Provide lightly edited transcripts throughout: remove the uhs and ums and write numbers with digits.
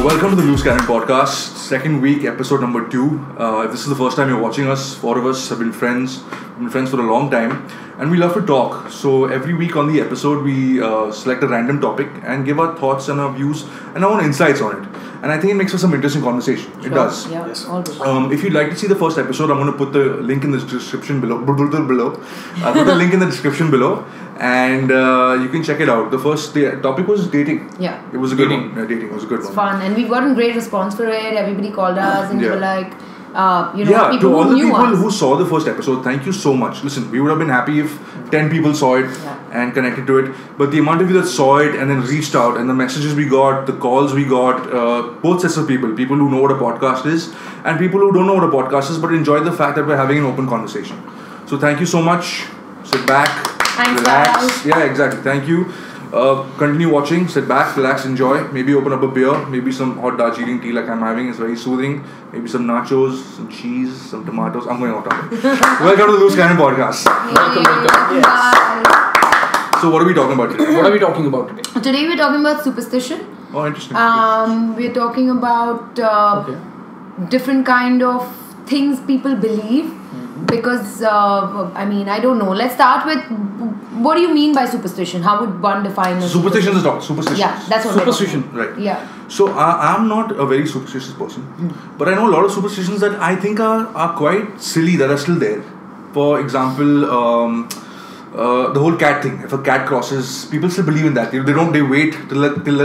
Welcome to the Loosecannon Podcast, second week, episode number 2. If this is the first time you're watching us, 4 of us have been friends for a long time, and we love to talk. So every week on the episode, we select a random topic and give our thoughts and our views and our own insights on it. And I think it makes for some interesting conversation. Sure. It does. Yeah, yes. If you'd like to see the first episode, I'm going to put the link in the description below. I'll put the link in the description below, and you can check it out. The first topic was dating. Yeah. It was a good one. Yeah, dating was a good one. It's fun, and we've gotten great response for it. Everybody called us, and we were like, people to all who the knew people us. who saw the first episode, thank you so much. Listen, we would have been happy if 10 people saw it and connected to it. But the amount of you that saw it and then reached out, and the messages we got, the calls we got, both sets of people who know what a podcast is, and people who don't know what a podcast is but enjoy the fact that we're having an open conversation. So thank you so much. Sit back, relax. Guys. Yeah, exactly. Thank you. Continue watching, sit back, relax, enjoy. Maybe open up a beer, maybe some hot Darjeeling tea like I'm having. It's very soothing. Maybe some nachos, some cheese, some tomatoes. I'm going out on it. Welcome to the Loosecannon Podcast. Welcome. Yes. So what are we talking about today? What are we talking about today? Today we're talking about superstition. Oh, interesting. We're talking about different kind of things people believe. Because, I don't know. Let's start with, what do you mean by superstition? How would one define a Superstition is not. Superstition. Yeah, that's what Superstition. Right. Yeah. So I'm not a very superstitious person. But I know a lot of superstitions that I think are quite silly that are still there. For example, the whole cat thing. If a cat crosses, people still believe in that. They wait till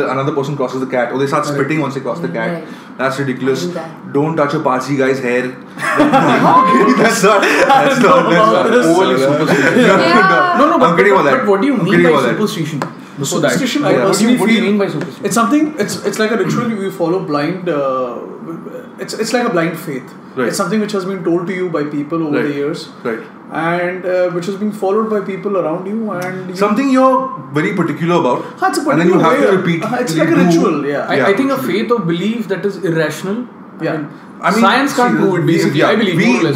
another person crosses the cat, or they start spitting once they cross the cat. Right. That's ridiculous. I do that. Don't touch a Parsi guy's hair. That's not overly superstitious. No, I'm kidding about that. But what do you mean by superstition? Superstition, What do you mean by superstition? It's something. It's like a ritual you follow blind. It's like a blind faith. Right. It's something which has been told to you by people over the years, right? And which has been followed by people around you, and Something you're very particular about, it's a and then you particular have to way. repeat. It's like a ritual. Yeah. I think a faith or belief that is irrational. Yeah. I mean, Science can't prove it. Basically, I believe more or less.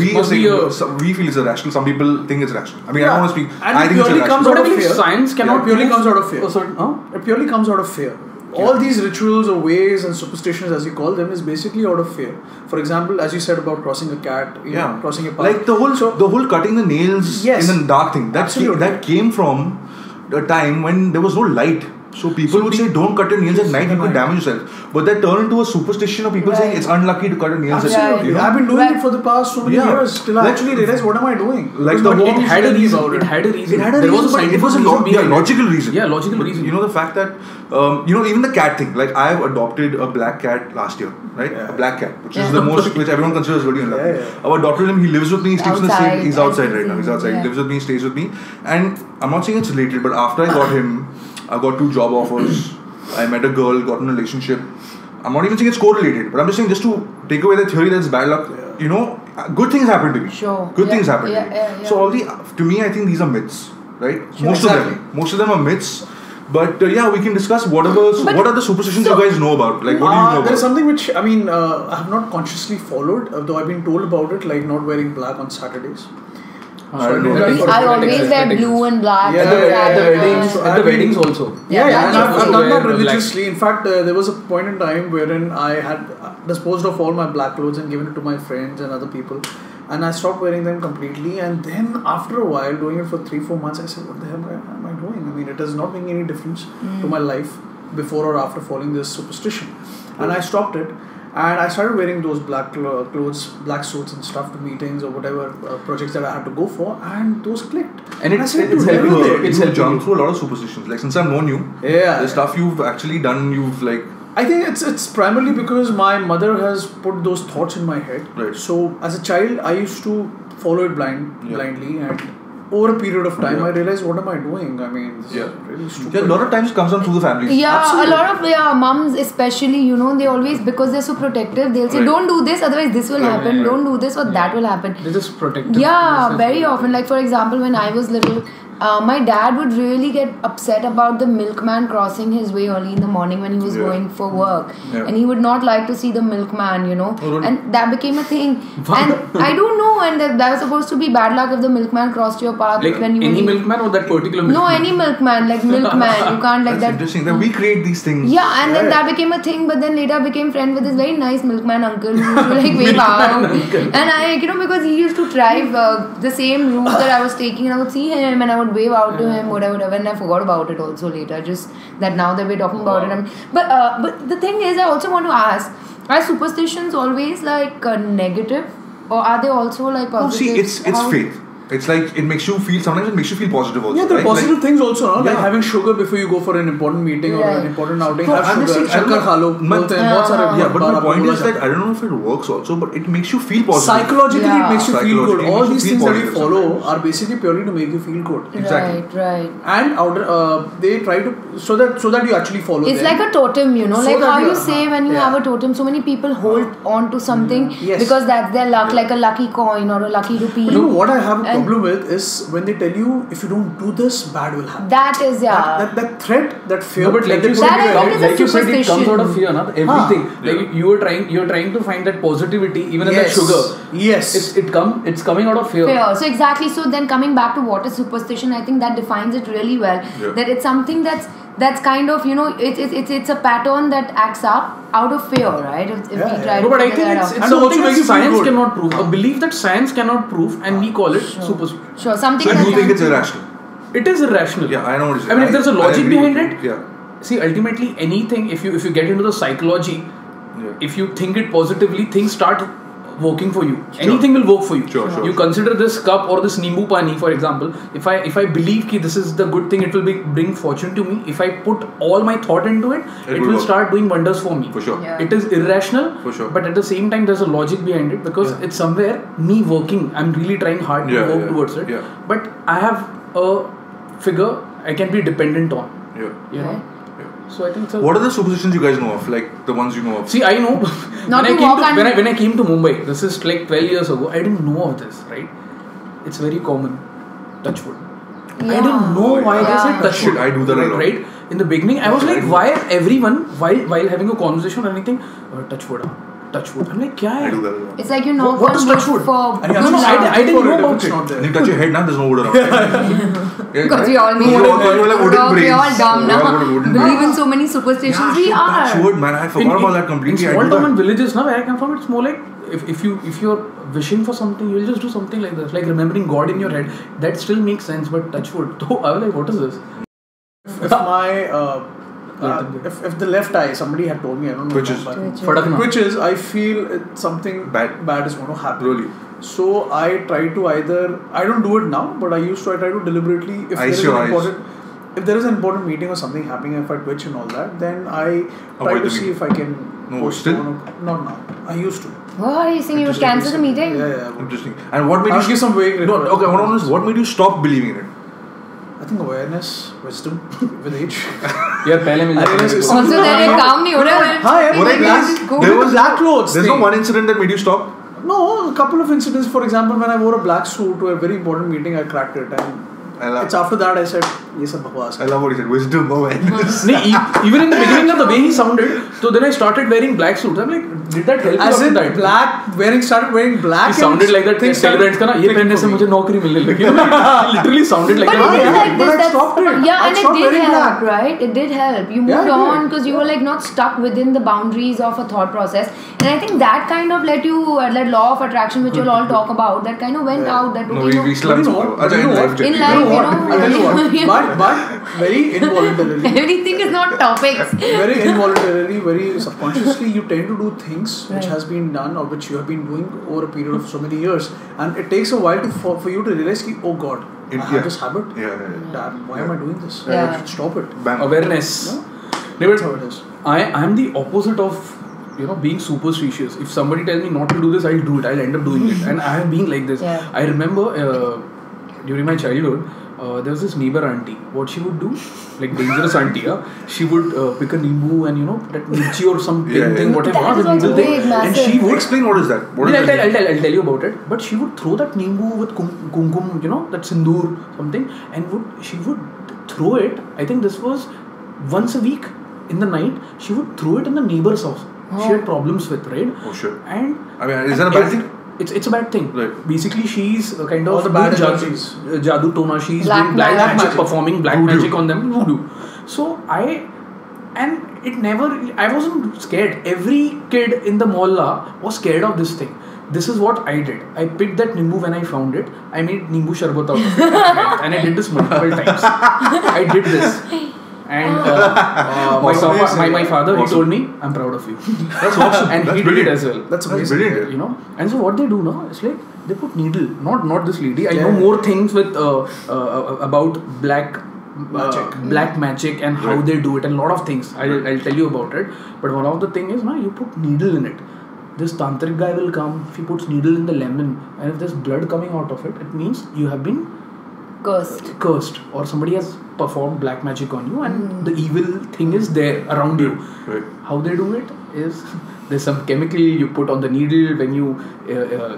We feel it's irrational. Some people think it's rational. I mean, I don't want to speak. And I it think it's purely irrational. comes out of But I believe fear. science cannot It purely prove- comes out of fear. Oh, sorry. It purely comes out of fear. All these rituals or ways and superstitions, as you call them, is basically out of fear. For example, as you said about crossing a cat, crossing a path. Like the whole cutting the nails Yes. in the dark thing. That came from a time when there was no light. So people would say, don't cut your nails at night, you could damage yourself. But that turned into a superstition of people saying it's unlucky to cut your nails at night. Absolutely. You know? I've been doing it for the past so many Yeah. years till I actually realized what am I doing? Like Because the my whole- mom It had a told me reason. about It had a reason. It had a There reason, was a but it was a scientific reason behind it. logical reason. Yeah, logical reason. You know the fact that, even the cat thing. Like I've adopted a black cat last year, right? Yeah. A black cat, which is the most, which everyone considers very unlucky. Yeah. I've adopted him. He lives with me. He sleeps in the same. He's outside right now. He's outside. Yeah. He lives with me. Stays with me. And I'm not saying it's related, but after I got him, I got 2 job offers. I met a girl, got in a relationship. I'm not even saying it's correlated, but I'm just saying just to take away the theory that it's bad luck. Good things happen to me. Sure. Good things happen to me. Yeah. So to me, I think these are myths, right? Sure. Most of them are myths. But we can discuss what are the superstitions you guys know about? Like, what do you know about? There's something which I have not consciously followed, though I've been told about it, like not wearing black on Saturdays. I don't know that. I always wear blue and black. Yeah, At the I've weddings been- also. Yeah, and I've also done that wear religiously. In fact, there was a point in time wherein I had disposed of all my black clothes and given it to my friends and other people, and I stopped wearing them completely. And then after a while, doing it for 3-4 months, I said, "What the hell am I doing? I mean, it is not making any difference to my life before or after following this superstition." And I stopped it. And I started wearing those black clothes, black suits and stuff to meetings or whatever projects that I had to go for, and those clicked. And I said, it's "Dude, helping never you. did." It's You've helping jumped you. through a lot of superstitions. Like since I've known you, Yeah. the stuff you've actually done, you've like. I think it's primarily because my mother has put those thoughts in my head. Right. So as a child, I used to follow it blindly, and over a period of time, I realized, what am I doing? I mean, this is really stupid. Yeah, a lot of times comes down through the families. Yeah, Absolutely. a lot of mums especially, they always, because they're so protective, they'll say, Right. don't do this, otherwise this will happen, right. don't do this or that will happen. They just protect. Yeah, very often. Like for example, when I was little, My dad would really get upset about the milkman crossing his way early in the morning when he was going for work. And he would not like to see the milkman, you know. And that became a thing. And I don't know, and that was supposed to be bad luck if the milkman crossed your path. Like when you any milkman or that particular milkman? No, any milkman, like milkman. You can't like That's that. interesting. That we create these things. Yeah, and then that became a thing, but then later I became friend with this very nice milkman uncle who used to like wave out. And I, you know, because he used to drive the same route that I was taking, and I would see him and I would wave out to him, whatever, and I forgot about it also later. Just that now that we're talking about it. But the thing is, I also want to ask, are superstitions always like negative, or are they also like positive? No, see, it's faith. It's like it makes you feel. Sometimes it makes you feel positive also. Yeah, there are positive things also, no? Like Yeah. having sugar before you go for an important meeting or an important outing. No, Have I'm just sugar. saying, Shankar khalo. Yeah, but my point is that I don't know if it works also, but it makes you feel positive. Psychologically, it makes you feel good. Psychologically, All it makes these you things feel that we positive follow sometimes. are basically purely to make you feel good. Exactly. Right. And they try to so that you actually follow. It's them. like a totem, you know, So like that how you- you say when you have a totem, so many people hold on to something because that's their luck, like a lucky coin or a lucky rupee. You know what I have a problem with is when they tell you if you don't do this, bad will happen. That is That threat, that fear. No, but like you That I think is a said, it comes superstition. out of fear, not everything. Like you're trying to find that positivity, even in that sugar. Yes. It's coming out of fear. So exactly. So then coming back to what is superstition, I think that defines it really well. Yeah. That it's something that's kind of, you know, it's a pattern that acts up out of fear, right? If we try No, to but I figure think that it's out. And also something make that you feel science good. cannot prove. A belief that science cannot prove, and we call it superstition. Sure, something So that you think it's irrational? It is irrational. Yeah, I know what you're saying. I mean, if there's a logic agree behind with it, you. Yeah. see, ultimately anything, if you get into the psychology, if you think it positively, things start working for you. Sure. Anything will work for you. Sure. You consider this cup or this nimbu pani, for example. If I believe that this is the good thing, it will bring fortune to me. If I put all my thought into it, it will work. start doing wonders for me. For sure. Yeah. It is irrational, For sure. but at the same time, there's a logic behind it because it's somewhere me working. I'm really trying hard to work towards it. Yeah. But I have a figure I can be dependent on. Yeah. You know? So I think so. What are the superstitions you guys know of? Like the ones you know of? See, I know Not to walk on- when I came to Mumbai, this is like 12 years ago, I didn't know of this, right? It's very common. Touch wood. I didn't know why they said touch wood. I do that a lot. Right? In the beginning, I was like, why everyone, while having a conversation or anything, touch wood. Touch wood. I'm like, kya hai? I do that a lot. It's like you know What is touch wood? for And you No, have no, to I stand didn't for know it if about it's it. not there. You touch your head now, there's no wood around. Yeah, because we all We're all wooden we're all brains. dumb We all now. got wooden Believe brains. in so many superstitions. We Touch are. wood, man. I forgot about that completely. In I small do town that. and villages, now where I come from, it's more like if you're wishing for something, you'll just do something like this, like remembering God in your head. That still makes sense, but touch wood. So I was like, what is this? If my if the left eye, somebody had told me, I don't know. Twitches. Fadakna. Twitches, I feel something Bad. is going to happen. Really? So I try to I don't do it now, but I try to deliberately, if there is an important meeting or something happening, if I twitch and all that, then I try Avoid to the see meeting. if I can postpone it. Not now. I used to. What are you saying? You would cancel the meeting? Yeah. Interesting. And what made I'll you... give some vague No, okay, what I want to know is what made you stop believing in it? I think awareness, wisdom, with age. यार पहले मिल जाएगा। Also, then it calm नहीं हो रहा है. Hi, What I mean is, there was black clothes. There's no thing. one incident that made you stop? No, a couple of incidents. For example, when I wore a black suit to a very important meeting, I cracked it, and it's after that I said, "Ye sab bakwas." I love what he said. Wisdom, awareness. नहीं, even in the beginning of the way he sounded, so then I started wearing black suits. I'm like, did that help you As after in that? started wearing black. He sounded like that celebrants का ना ये पहनने से मुझे नौकरी मिलने लगी. Literally sounded like But that. it is like but this. I stopped it. Yeah, I and it stopped did wearing help, black. right? It did help. You Yeah, moved it on did. because you were like not stuck within the boundaries of a thought process. And I think that kind of let you, that law of attraction which you'll all talk about, that kind of went out. That No, we still have to... But you know what? In You life, know what? you know, I tell you what. yeah. But very involuntarily. Everything is not topics. Very involuntarily, very subconsciously, you tend to do things which has been done or which you have been doing over a period of so many years, and it takes a while for you to realize ki, oh God, I have this habit. Damn, why am I doing this? Yeah. I should stop it. Bam. Awareness. No, that's how it is. I am the opposite of being superstitious. If somebody tells me not to do this, I'll do it. I'll end up doing it, and I have been like this. Yeah. I remember during my childhood, there was this neighbor auntie. What she would do, like dangerous auntie, she would pick a nimbu and that mirchi or some thing, whatever. That is also big, and she would explain what is that. I'll tell you about it. But she would throw that nimbu with kumkum, that sindoor something, and she would throw it. I think this was once a week in the night. She would throw it in the neighbor's house. She had problems with, right? Oh shit. And I mean, is that a bad thing? It's a bad thing. Right. Basically, she's kind of the bad energies. Jadoo Tona. She's Black doing black magic. magic, performing black Voodoo. magic on them. Voodoo. So I wasn't scared. Every kid in the mohalla was scared of this thing. This is what I did. I picked that nimbu when I found it. I made nimbu sharbat out of it. And I did this multiple times. I did this. And my father, he told me, I'm proud of you. That's awesome. And That's he brilliant. did it as well. That's amazing. Brilliant. And so what they do now is like they put needle. Not this lady. I know more things with about black magic and how they do it and a lot of things. I'll tell you about it. But one of the thing is you put needle in it. This tantric guy will come. If he puts needle in the lemon and if there's blood coming out of it, it means you have been cursed or somebody has performed black magic on you and the evil thing is there around you. Right. How they do it is there's some chemical you put on the needle. When you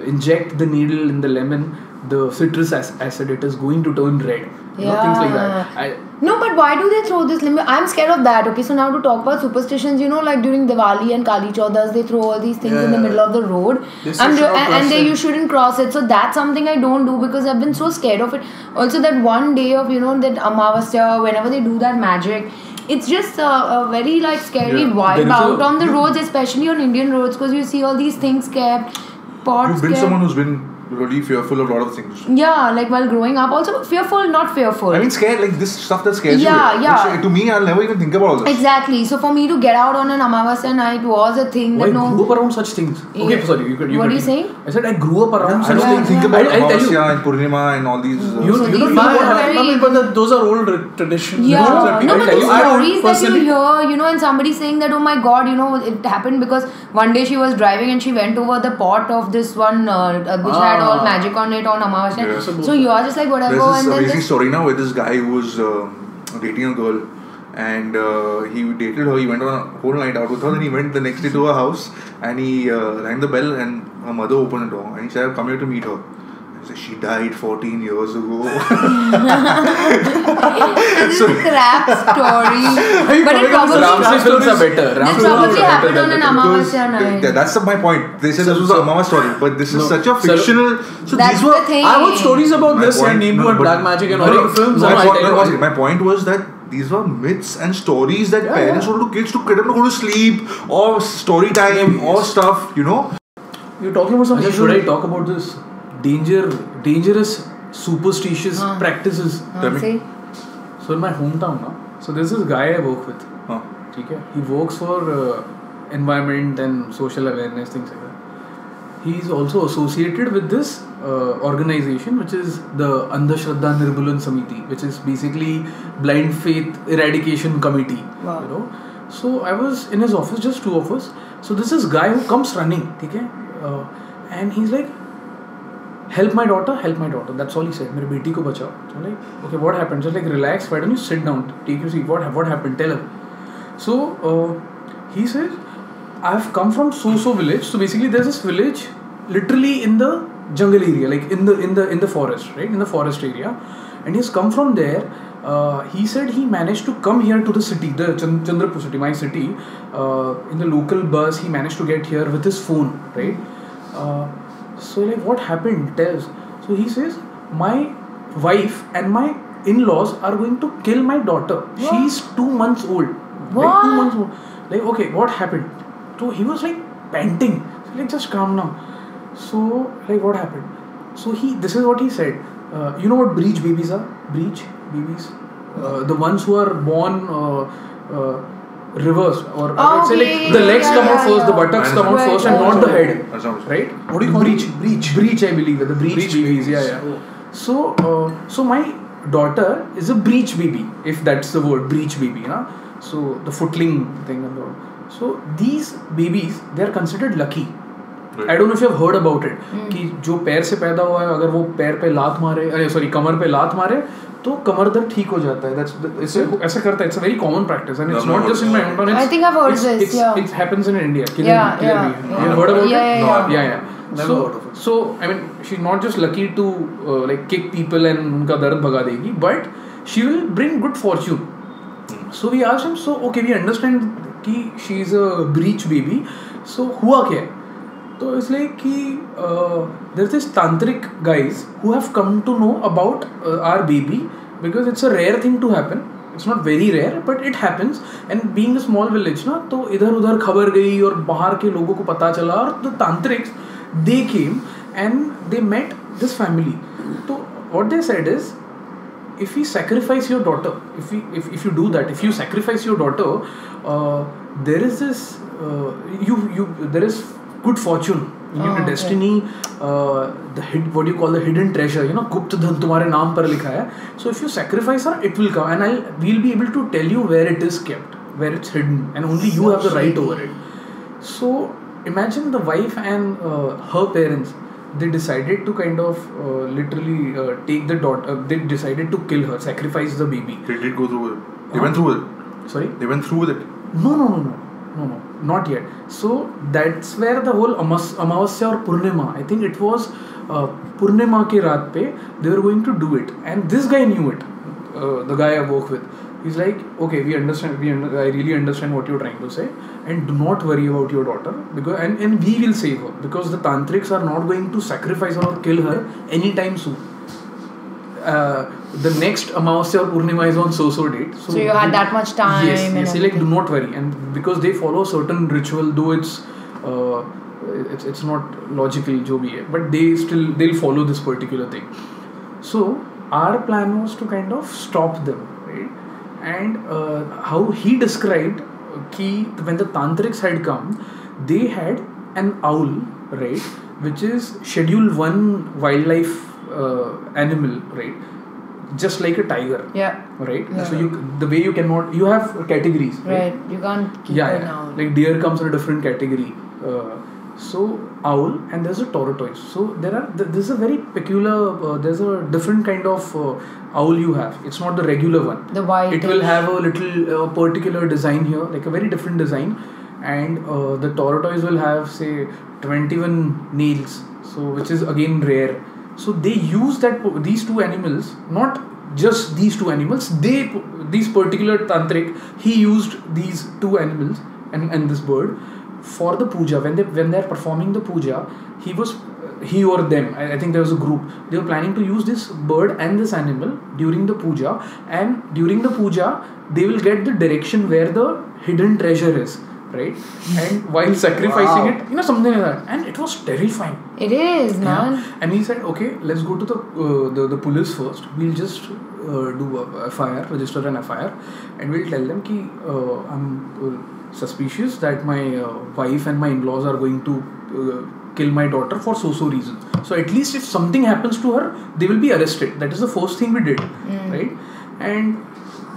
inject the needle in the lemon, the citrus acid, it is going to turn red. Things like that. No, but why do they throw this limit? I'm scared of that. Okay, so now to talk about superstitions, like during Diwali and Kali Chaudas, they throw all these things in the middle of the road, you shouldn't cross it. So that's something I don't do because I've been so scared of it. Also, that one day of that Amavasya, whenever they do that magic, it's just a very scary vibe out on the roads, especially on Indian roads, because you see all these things kept, pots. You've been someone who's been really fearful of a lot of things. Yeah, while growing up, also fearful, not fearful. I mean, scared, this stuff that scares you. Yeah. Which, to me, I'll never even think about all this. Exactly. So for me to get out on an Amavasya night was a thing that I grew up around such things. Okay, sorry. What are you saying? I said I grew up around I such don't things. think about I'll tell you. Amavasya and Purnima and all these. But those are old traditions. Yeah. No, but these stories that you hear, and somebody saying that, oh my god, it happened because one day she was driving and she went over the pot of this one which had all magic on it on Amavasya. Yeah. So you are just whatever. There's this and amazing story now with this guy who was dating a girl and he dated her. He went on a whole night out with her. Then he went the next day to her house and he rang the bell and her mother opened the door and he said, I've come here to meet her. She died 14 years ago. This is a crap story. But it probably Ramsey films are better. This probably happened on an Amavasya night. That's my point. They said this was a Amavasya story, but this is such a fictional. So That's these were. the thing. I heard stories about this and point- Nimbu no, and but- black magic and no, all no, the films. my point was that these were myths and stories that parents would do kids to get them to go to sleep or story time or stuff, You're talking about some Should I talk about this dangerous superstitious practices? See? So in my hometown, so there's this guy I work with. Huh. Okay? He works for environment and social awareness, things like that. He's also associated with this organization, which is the Andhashraddha Nirmulan Samiti, which is basically blind faith eradication committee. Wow. So I was in his office, just two of us. So this is guy who comes running, okay? And he's like, help my daughter. That's all he said. Mere beti ko bachao. So I'm like, okay, what happened? Just relax. Why don't you sit down? Take your seat. What happened? Tell her. So he says, I've come from so village. So basically, there's this village, literally in the jungle area, in the forest, right? In the forest area, and he's come from there. He said he managed to come here to the city, the Chandrapur city, my city. In the local bus, he managed to get here with his phone, right? So what happened? Tells. So he says, my wife and my in-laws are going to kill my daughter. What? She's 2 months old. What? 2 months old. Okay, what happened? So he was panting. So just calm down. So what happened? So this is what he said. You know what breech babies are? Breech babies? The ones who are born reversed, or the legs come out first, the buttocks come out first, and not the head. Right? What do you call Breech, I believe. The breech babies. Yeah. So my daughter is a breech baby, if that's the word, breech baby. So the footling thing and all. So these babies, they are considered lucky. Right. I don't know if you have heard about it. कि जो पैर से पैदा हुआ है, अगर वो पैर पे लात मारे, कमर पे लात मारे, तो कमर दर्द ठीक हो जाता है. ऐसा करता है. It's a very common practice and it's not just in my hometown. I think I've heard this. It happens in India. Yeah. You have heard about it? Yeah. Never heard of it. So I mean, she's not just lucky to like kick people and उनका दर्द भगा देगी, but she will bring good fortune. So we asked him. So okay, we understand कि she is a breech baby. So हुआ क्या है? तो इसलिए कि there's this tantric guys who have come to know about our baby because it's a rare thing to happen. It's not very rare but it happens, and being a small village ना, तो इधर उधर खबर गई और बाहर के लोगों को पता चला, और the tantrics they came and they met this family. तो what they said is, if we sacrifice your daughter, if you do that, if you sacrifice your daughter, there is this there is good fortune in your destiny. What you call the hidden treasure, गुप्त धन तुम्हारे नाम पर लिखा है. So if you sacrifice her, it will come, and we'll be able to tell you where it is kept, where it's hidden, and only you have the right over it. So imagine the wife and her parents, they decided to kind of literally take the daughter. They decided to kill her, sacrifice the baby. They did go through it. They went through it. Sorry? They went through with it. No, not yet. So that's where the whole Amavasya or Purnima, I think it was Purnima ke raat pe they were going to do it, and this guy knew it. The guy I work with, he's like, okay, we understand. I really understand what you're trying to say, and do not worry about your daughter, because and we will save her, because the tantrics are not going to sacrifice her or kill her anytime soon. The next Amavasya or Purnima is on so date. So you had that much time. Yes. Like, do not worry, and because they follow certain ritual, though it's not logical, jo bhi hai, but they'll follow this particular thing. So our plan was to kind of stop them, right? And how he described ki when the tantrics had come, they had an owl, right, which is Schedule 1 wildlife animal, right, just like a tiger, right? So the way you have categories, right? You can't keep an owl. Like deer comes in a different category, so owl, and there's a tortoise. So this is a very peculiar, there's a different kind of owl you have. It's not the regular one. The white. It will have a little particular design here, like a very different design, and the tortoise will have, say, 21 nails, so which is again rare. So they use these two animals, not just these two animals. These particular tantric, he used these two animals and this bird for the puja. When they're performing the puja, he or them, I think there was a group, they were planning to use this bird and this animal during the puja, and during the puja they will get the direction where the hidden treasure is, right? And while sacrificing it, something like that, and it was terrifying. It is, man. And he said, okay, let's go to the police first. We'll just do a FIR, register an FIR, and we'll tell them ki I'm suspicious that my wife and my in-laws are going to kill my daughter for so reason. So at least if something happens to her, they will be arrested. That is the first thing we did, right? And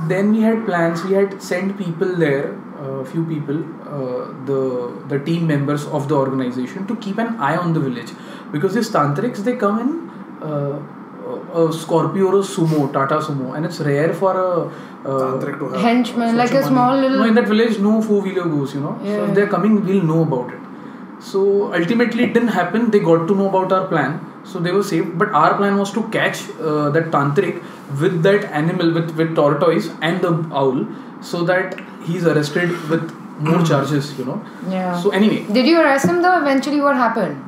then we had plans. We had sent people there, a few people, the team members of the organization, to keep an eye on the village, because these tantrics, they come in a Scorpio or a sumo, Tata sumo, and it's rare for a tantric to have henchman, like a small little. No, in that village, no four-wheeler goes, So if they're coming, we'll know about it. So ultimately, it didn't happen. They got to know about our plan, so they were saved. But our plan was to catch that tantric with that animal, with tortoise and the owl, so that he's arrested with more charges, Yeah. So anyway. Did you arrest him though? Eventually, what happened?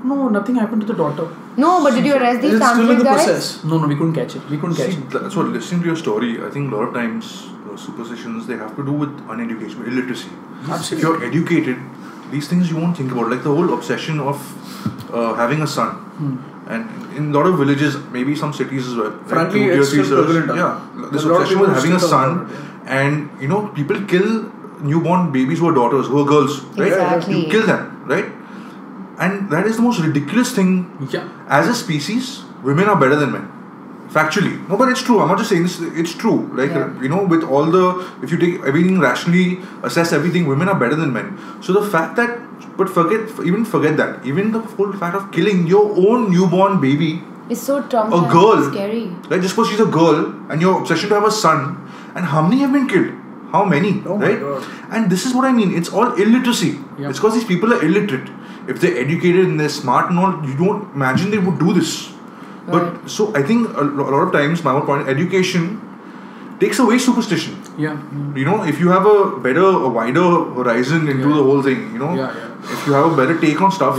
No, nothing happened to the daughter. No, but did you arrest these It's still in tantric the guys? process. No, we couldn't catch it. We couldn't catch it. That's what, listening to your story, I think a lot of times superstitions, they have to do with uneducation, illiteracy. Absolutely. If you're educated, these things you won't think about, like the whole obsession of having a son. And in a lot of villages, maybe some cities as well. Frankly, like it's still prevalent. Yeah, this A lot of obsession people with having a still son, talk about and people kill newborn babies who are daughters, who are girls, right? Exactly. You kill them, right? And that is the most ridiculous thing. Yeah. As a species, women are better than men. Factually. No, but it's true. I'm not just saying this. It's true. Like, with all the... If you take everything rationally, assess everything, women are better than men. So the fact that... But forget that. Even the whole fact of killing your own newborn baby It's so traumatizing. A girl, scary. like just suppose she's a girl and your obsession to have a son, and how many have been killed? How many? Oh my right? God. And this is what I mean. It's all illiteracy. Yeah. It's because these people are illiterate. If they're educated and they're smart and all, you don't imagine they would do this. Right. But so I think a lot of times, my own point, education takes away superstition. Yeah. You know, if you have a wider horizon into the whole thing, you know, if you have a better take on stuff,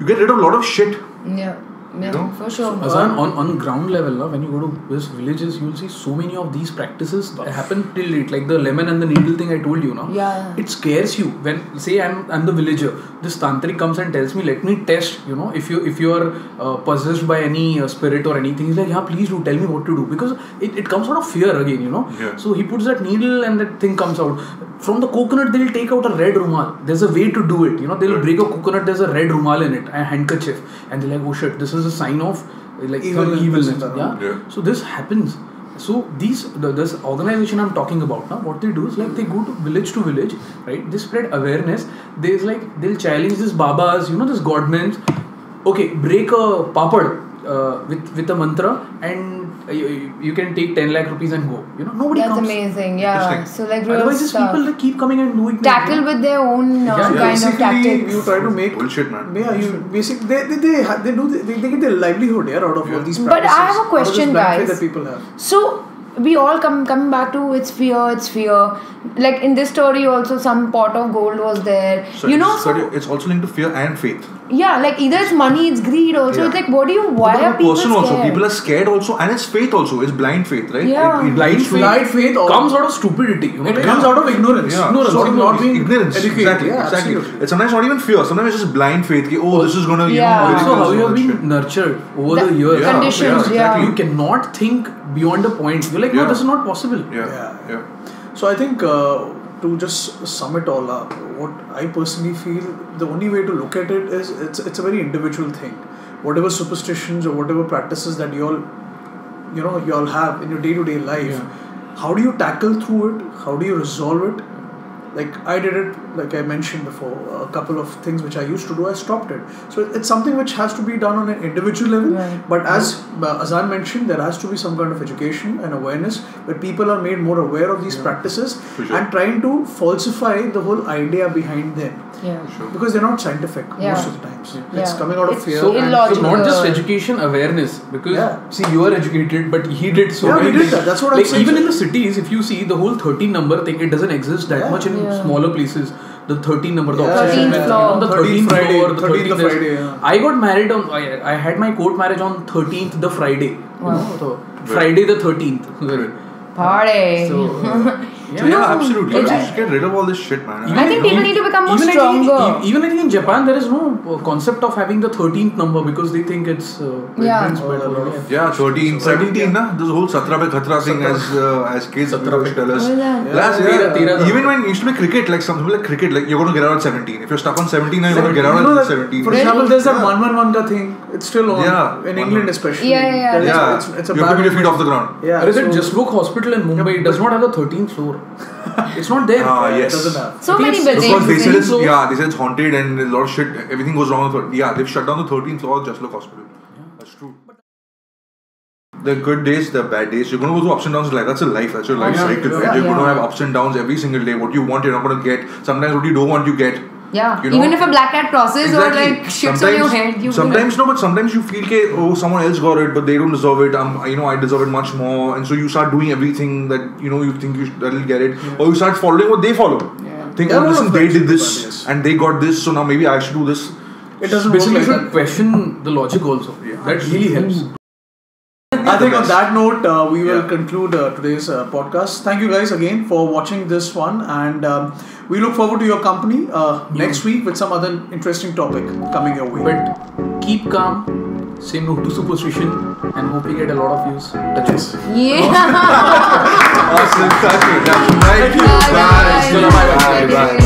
you get rid of a lot of shit. Yeah. You know? For sure. Azan, on ground level, when you go to these villages, you'll see so many of these practices that happen till late, like the lemon and the needle thing I told you. Yeah. It scares you when, say, I'm the villager. This tantric comes and tells me, let me test. You know, if you are possessed by any spirit or anything, he's like, yeah, please do tell me what to do, because it comes out of fear again. You know. Yeah. So he puts that needle and that thing comes out. From the coconut, they'll take out a red rumal. There's a way to do it. You know, they'll break a coconut. There's a red rumal in it, a handkerchief, and they're like, oh shit, this is a sign of like evilness. Yeah. So this happens. So this organization I'm talking about now, what they do is like they go to village, right? They spread awareness. They'll challenge these babas, you know, these godmen. Okay, break a papad with a mantra, and you can take 10 lakh rupees and go. You know, nobody That's comes. amazing. Yeah. So like real Otherwise, these stuff. people like keep coming and doing Tackle with their own kind of Basically, tactics. you try to make Bullshit, man. Yeah, you basically they get their livelihood out of all these practices. But I have a out of question, this benefit guys. that people have. So we all coming back to it's fear. Like in this story also, some pot of gold was there. Sorry, you know, it's also linked to fear and faith. yeah, like either it's money, it's greed also. Yeah. It's like, why But are people person scared? also, people are scared also, and it's faith also. It's blind faith, right? Yeah. Blind faith, Blind faith comes out of stupidity. You know, It comes out of ignorance. Yeah. Ignorance, So, not being ignorance. educated. Exactly. Yeah, Exactly. absolutely. It's sometimes not even fear. Sometimes it's just blind faith. Oh, this is gonna, Yeah. really Also, how cause you have that been shit. nurtured over The the years. conditions, yeah. You cannot think beyond a point. You're like, no, Yeah. this is not possible. Yeah. So I think to just sum it all up, what I personally feel, the only way to look at it is it's a very individual thing. Whatever superstitions or whatever practices that you all have in your day-to-day life, how do you tackle through it? How do you resolve it? Like I did it, like I mentioned before, a couple of things which I used to do, I stopped it. So it's something which has to be done on an individual level. Right. But as Azan mentioned, there has to be some kind of education and awareness where people are made more aware of these practices and trying to falsify the whole idea behind them. Yeah. Because they're not scientific most of the times. It's coming out of It's fear. So, and so not just education, awareness. Because see, you are educated, but he did so many he did things. that. That's what I'm like saying. even in the cities, if you see the whole 13 number thing, it doesn't exist that much in smaller places. The 13 number, the obsession 13th with, floor. the 13th 13th Friday, floor, the 13th 13th Friday, this. I got married on. I had my court marriage on 13th, the Friday. You know, so Friday the 13th. Party. So, Absolutely. Just get rid of all this shit, man. I think people need to become more stronger. Even I think in Japan there is no concept of having the 13th number because they think it's brings bad luck. Yeah, 13, 17, na? This whole Satra pe Khatra thing as kids used to tell us. Even when it used to be cricket, like some people like cricket, like you're going to get out at 17. If you're stuck on 17, then you're going to get out at 17. For example, there's that 111 ka thing. It's still on in England especially. It's a you have to bad put your feet off the ground. Yeah. There is a Justbook hospital in Mumbai. It does not have a 13th floor. It's not there. Yes. It doesn't have. So many Because buildings. they said it's haunted and a lot of shit, everything goes wrong with it. Yeah, they've shut down the 13th floor of Justbook Hospital. That's true. The good days, the bad days. You're going to go through ups and downs in life. That's a life. That's your life cycle. You're going to have ups and downs every single day. What you want, you're not going to get. Sometimes what you don't want, you get. Yeah, you know? even if a black cat crosses or like shits on your head, you sometimes no, but sometimes you feel someone else got it, but they don't deserve it. I deserve it much more, and so you start doing everything that you think that'll get it, or you start following what they follow. Think, listen, they did this and they got this, so now maybe I should do this. It doesn't Basically, work you like should question the logic also. That really helps. I think on that note, we will conclude today's podcast. Thank you guys again for watching this one, and we look forward to your company next week with some other interesting topic coming your way. But keep calm, say no to superstition, and hope we get a lot of views. Touches. Yeah. Awesome. Thank you. Bye. Bye. Bye.